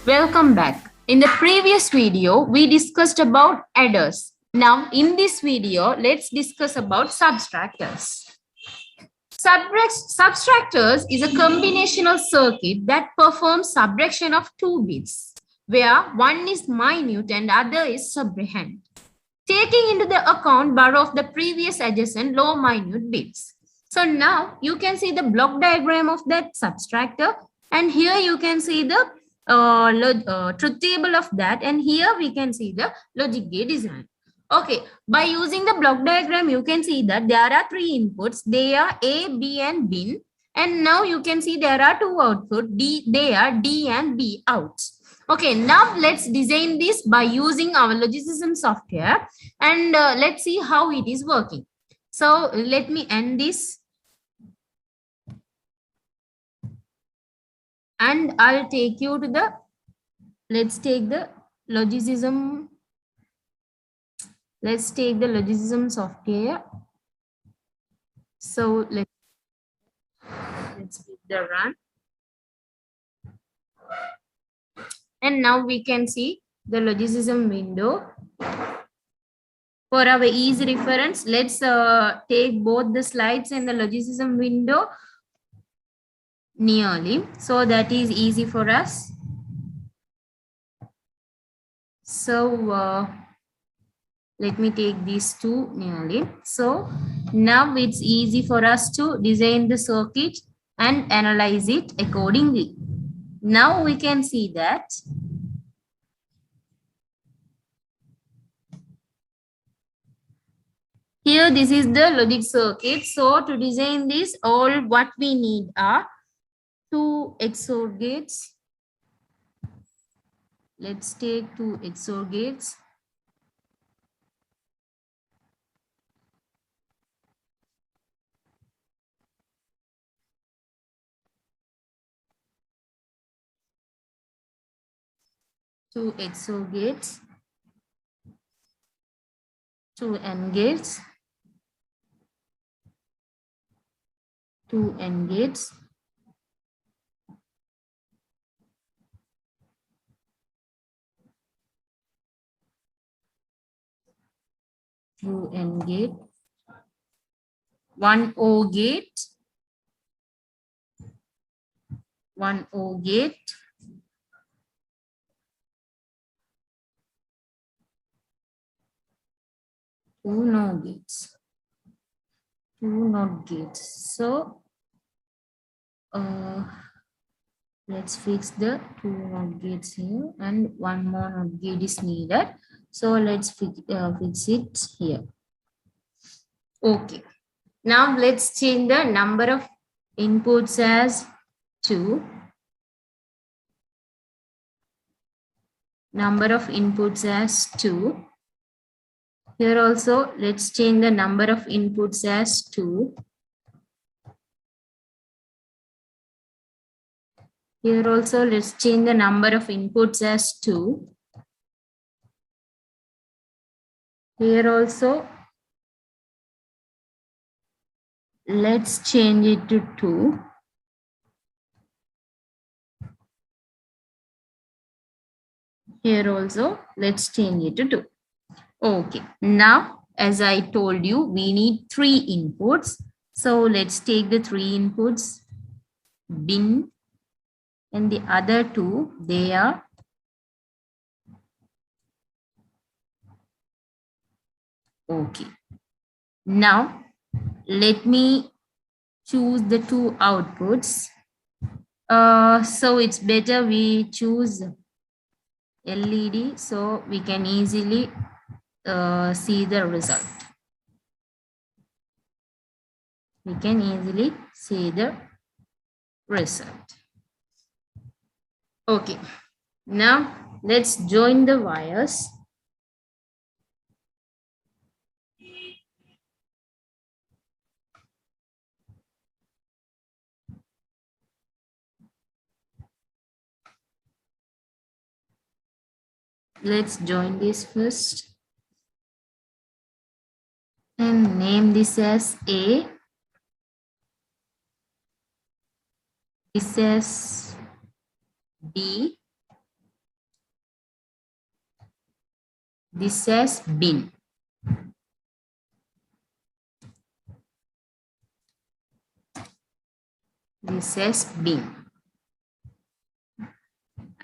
Welcome back. In the previous video, we discussed about adders. Now, in this video, let's discuss about subtractors. Subtractors is a combinational circuit that performs subtraction of two bits, where one is minute and other is subtrahend, taking into the account bar of the previous adjacent low minute bits. So now you can see the block diagram of that subtractor, and here you can see the truth table of that, and here we can see the logic gate design. Okay, by using the block diagram, you can see that there are three inputs. They are A, B, and bin. And now you can see there are two outputs. They are D and B outs. Okay, now let's design this by using our Logicism software, and let's see how it is working. So let me end this. And I'll take you to the, let's take the Logicism. Let's take the Logicism software. So let's give the run. And now we can see the Logicism window. For our easy reference, let's take both the slides and the Logicism window nearly, so that is easy for us. So let me take these two nearly. So now it's easy for us to design the circuit and analyze it accordingly. Now we can see that here this is the logic circuit. So to design this, all what we need are two XOR gates. Let's take two XOR gates. Two XOR gates. Two AND gates. Two AND gates. Two AND gate. One OR gate. One OR gate. Two NOR gates. Two NOT gates. So let's fix the two NOT gates here, and one more NOT gate is needed. So let's fix it here. Okay. Now let's change the number of inputs as 2. Number of inputs as 2. Here also, let's change the number of inputs as 2. Here also, let's change the number of inputs as 2. Here also, let's change it to 2. Here also, let's change it to 2. Okay, now as I told you, we need 3 inputs. So let's take the 3 inputs, bin, and the other 2, they are okay. Now let me choose the 2 outputs. So it's better we choose LED so we can easily see the result. We can easily see the result. Okay, now let's join the wires. Let's join this first and name this as A. This as B. This says bin. This says bin.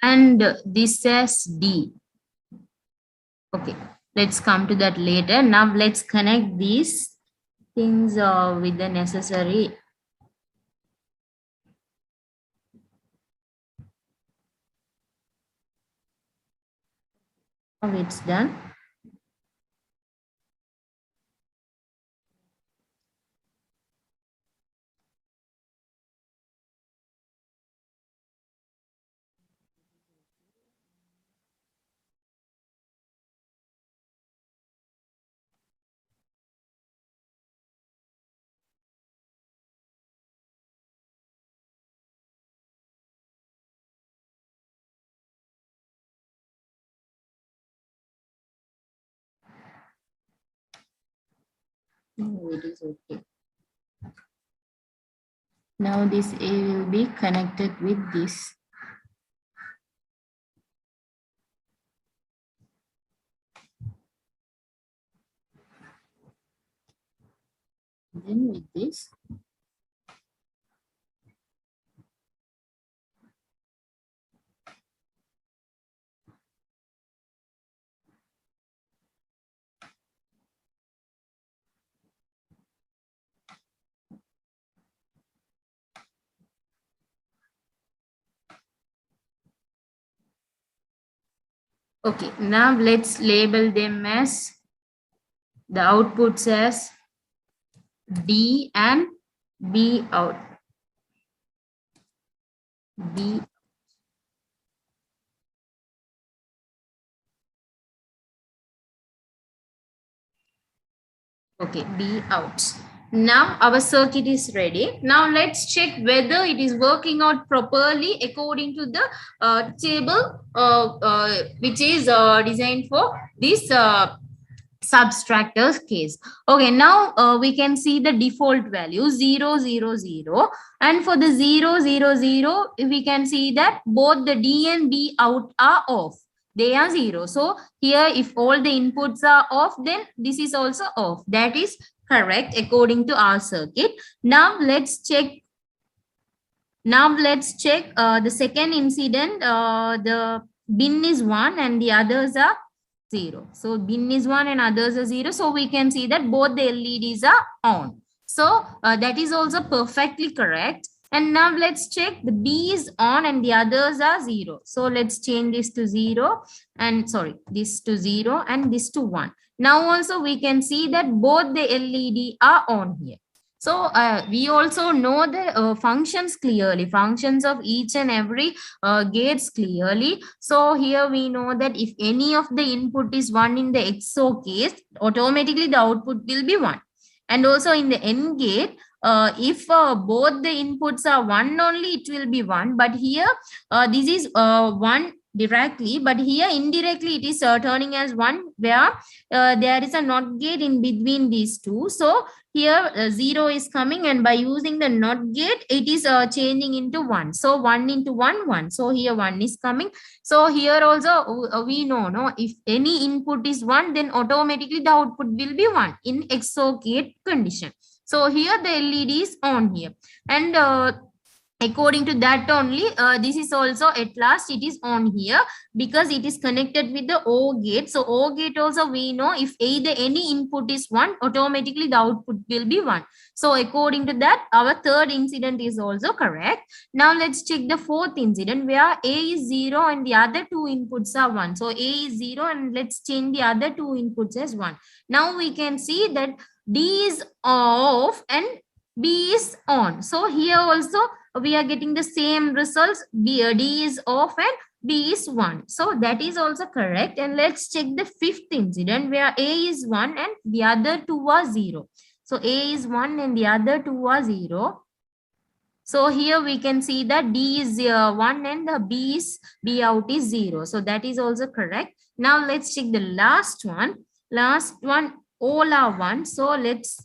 And this says D. Okay, let's come to that later. Now let's connect these things with the necessary. Now it's done. No, it is okay. Now this A will be connected with this. Then with this. Okay, now let's label them as the outputs as D and B out. B. Okay, B out. Now our circuit is ready. Now let's check whether it is working out properly according to the table which is designed for this subtractors case. Okay, now we can see the default value 0 0 0, and for the 0 0 0 we can see that both the D and B out are off. They are 0. So here if all the inputs are off, then this is also off. That is correct according to our circuit. Now let's check. The second incident. The bin is 1 and the others are 0. So bin is 1 and others are 0. So we can see that both the LEDs are on. So that is also perfectly correct. And now let's check the B is on and the others are 0. So let's change this to 0 and this to 0 and this to 1. Now also we can see that both the LED are on here. So we also know the functions clearly, functions of each and every gates clearly. So here we know that if any of the input is 1 in the XOR case, automatically the output will be 1. And also in the AND gate, if both the inputs are 1 only, it will be 1. But here, this is 1 directly, but here indirectly it is turning as 1, where there is a NOT gate in between these two. So here 0 is coming, and by using the NOT gate, it is changing into 1. So 1 into 1, 1. So here 1 is coming. So here also we know, no, if any input is 1, then automatically the output will be 1 in XOR gate condition. So here the LED is on here, and according to that only, this is also at last it is on here because it is connected with the OR gate. So OR gate also we know if either any input is 1, automatically the output will be 1. So according to that, our third incident is also correct. Now let's check the fourth incident where A is 0 and the other two inputs are 1. So A is 0 and let's change the other two inputs as 1. Now we can see that D is off and B is on. So here also we are getting the same results. D is off and B is 1. So that is also correct. And let's check the fifth incident where A is 1 and the other two are 0. So A is 1 and the other two are 0. So here we can see that D is 1 and the B out is 0. So that is also correct. Now let's check the last one. Last one, all are 1. So let's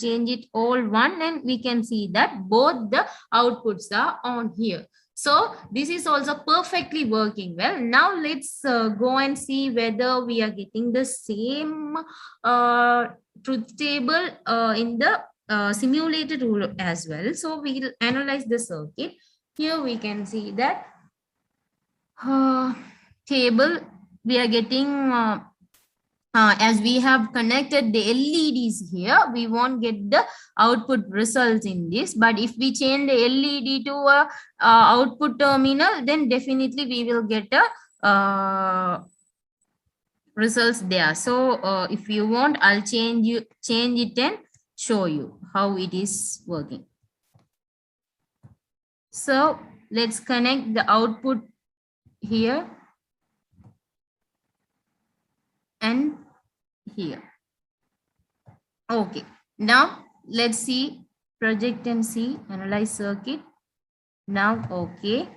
change it all 1, and we can see that both the outputs are on here. So this is also perfectly working well. Now let's go and see whether we are getting the same truth table in the simulated rule as well. So we'll analyze the circuit. Here we can see that table we are getting as we have connected the LEDs here, we won't get the output results in this. But if we change the LED to a output terminal, then definitely we will get a results there. So if you want, I'll change it and show you how it is working. So let's connect the output here and here. Okay, now let's see, project and see, analyze circuit. Now, okay.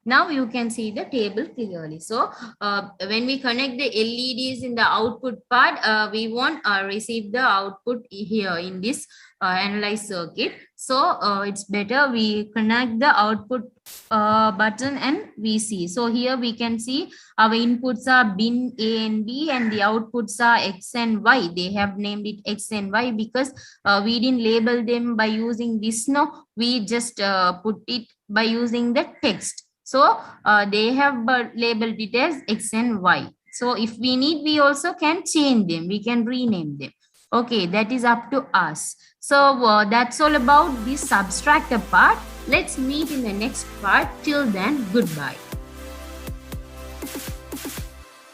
Now you can see the table clearly. So when we connect the LEDs in the output part, we won't receive the output here in this analyze circuit. So it's better we connect the output button and we see. So here we can see our inputs are bin A and B and the outputs are X and Y. They have named it X and Y because we didn't label them by using this. No, we just put it by using the text. So they have labeled it as X and Y. So if we need, we also can change them. We can rename them. Okay, that is up to us. So that's all about this subtractor part. Let's meet in the next part. Till then, goodbye.